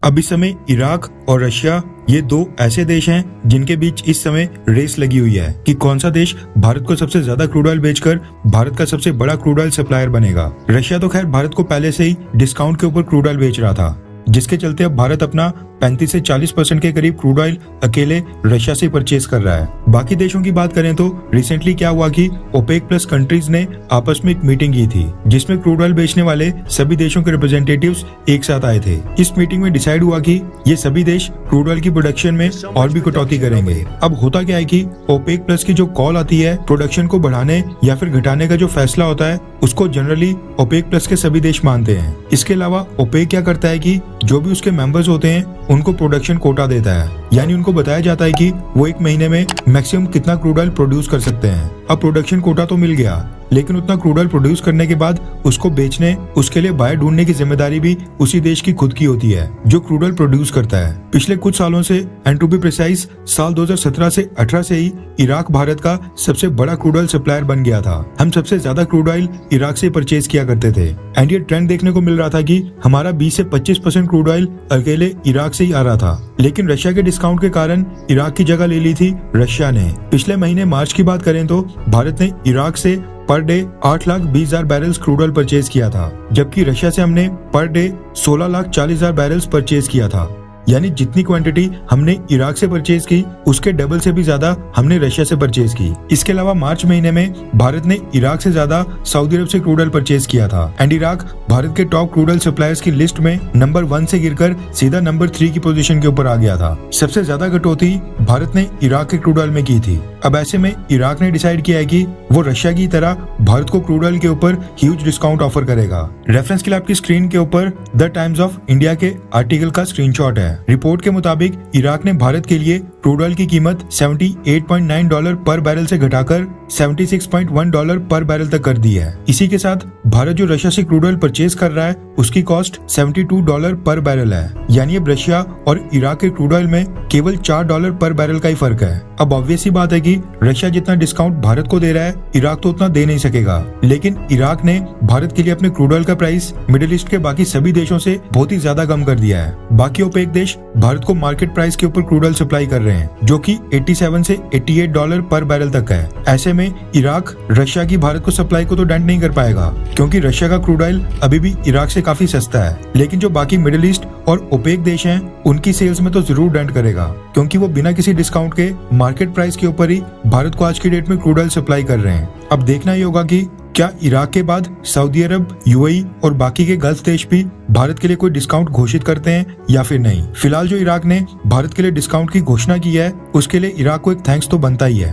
अब इस समय इराक और रशिया ये दो ऐसे देश हैं जिनके बीच इस समय रेस लगी हुई है कि कौन सा देश भारत को सबसे ज्यादा क्रूड ऑयल बेचकर भारत का सबसे बड़ा क्रूड ऑयल सप्लायर बनेगा। रशिया तो खैर भारत को पहले से ही डिस्काउंट के ऊपर क्रूड ऑयल बेच रहा था, जिसके चलते अब भारत अपना 35 से 40% के करीब क्रूड ऑयल अकेले रशिया से परचेज कर रहा है। बाकी देशों की बात करें तो रिसेंटली क्या हुआ कि ओपेक प्लस कंट्रीज ने आपस में एक मीटिंग की थी जिसमें क्रूड ऑयल बेचने वाले सभी देशों के रिप्रेजेंटेटिव्स एक साथ आए थे। इस मीटिंग में डिसाइड हुआ कि ये सभी देश क्रूड ऑयल की प्रोडक्शन में और भी कटौती करेंगे। अब होता क्या है कि ओपेक प्लस की जो कॉल आती है प्रोडक्शन को बढ़ाने या फिर घटाने का जो फैसला होता है उसको जनरली ओपेक प्लस के सभी देश मानते हैं। इसके अलावा ओपेक क्या करता है कि जो भी उसके मेंबर्स होते हैं उनको प्रोडक्शन कोटा देता है, यानी उनको बताया जाता है कि वो एक महीने में मैक्सिमम कितना क्रूड ऑयल प्रोड्यूस कर सकते हैं। अब प्रोडक्शन कोटा तो मिल गया, लेकिन उतना क्रूड ऑयल प्रोड्यूस करने के बाद उसको बेचने, उसके लिए बायर ढूंढने की जिम्मेदारी भी उसी देश की खुद की होती है जो क्रूड ऑयल प्रोड्यूस करता है। पिछले कुछ सालों से एंड टू बी प्रिसाइज साल 2017 से 18 से ही इराक भारत का सबसे बड़ा क्रूड ऑयल सप्लायर बन गया था। हम सबसे ज्यादा क्रूड ऑयल इराक से परचेज किया करते थे एंड ये ट्रेंड देखने को मिल रहा था कि हमारा 20 से 25% क्रूड ऑयल अकेले इराक से ही आ रहा था। लेकिन रशिया के डिस्काउंट के कारण इराक की जगह ले ली थी रशिया ने। पिछले महीने मार्च की बात करें तो भारत ने इराक से per day 8,20,000 barrels crude oil purchase किया था, जबकि रशिया से हमने पर डे 16,40,000 बैरल्स परचेज किया था। यानी जितनी क्वांटिटी हमने इराक से परचेज की उसके डबल से भी ज्यादा हमने रशिया से परचेज की। इसके अलावा मार्च महीने में भारत ने इराक से ज्यादा सऊदी अरब से क्रूड ऑयल परचेज किया था एंड इराक भारत के टॉप क्रूड ऑयल सप्लायर्स की लिस्ट में नंबर 1 से गिरकर सीधा नंबर 3 की पोजीशन के ऊपर आ गया था। सबसे ज्यादा कटौती भारत ने इराक के क्रूड ऑयल में की थी। अब ऐसे में इराक ने डिसाइड किया है कि वो रशिया की तरह भारत को क्रूड ऑयल के ऊपर ह्यूज डिस्काउंट ऑफर करेगा। रेफरेंस के लिए आपकी स्क्रीन के ऊपर द टाइम्स ऑफ इंडिया के आर्टिकल का स्क्रीनशॉट है। रिपोर्ट के मुताबिक इराक ने भारत के लिए क्रूड ऑयल की कीमत $78.9 पर बैरल से घटाकर $76.1 पर बैरल तक कर दी है। इसी के साथ भारत जो रशिया से क्रूड ऑयल परचेज कर रहा है उसकी कॉस्ट $72 पर बैरल है, यानी अब रशिया और इराक के क्रूड ऑयल में केवल $4 पर बैरल का ही फर्क है। अब ऑब्वियस ही बात है कि रशिया जितना डिस्काउंट भारत को दे रहा है इराक तो उतना दे नहीं सकेगा, लेकिन इराक ने भारत के लिए अपने क्रूड ऑयल का प्राइस मिडिल ईस्ट के बाकी सभी देशों से बहुत ही ज्यादा कम कर दिया है। बाकी ओपेक देश भारत को मार्केट प्राइस के ऊपर क्रूड ऑयल सप्लाई कर रहे हैं जो कि 87 से $88 पर बैरल तक है। ऐसे में इराक रशिया की भारत को सप्लाई को तो डेंट नहीं कर पाएगा क्योंकि रशिया का क्रूड ऑयल अभी भी इराक से काफी सस्ता है, लेकिन जो बाकी मिडिल ईस्ट और ओपेक देश हैं उनकी सेल्स में तो जरूर डेंट करेगा क्योंकि वो बिना किसी डिस्काउंट के मार्केट प्राइस के ऊपर ही भारत को आज की डेट में क्रूड ऑयल सप्लाई कर रहे हैं। अब देखना ही होगा कि क्या इराक के बाद सऊदी अरब, यूएई और बाकी के गल्फ देश भी भारत के लिए कोई डिस्काउंट घोषित करते हैं या फिर नहीं। फिलहाल जो इराक ने भारत के लिए डिस्काउंट की घोषणा की है उसके लिए इराक को एक थैंक्स तो बनता ही है।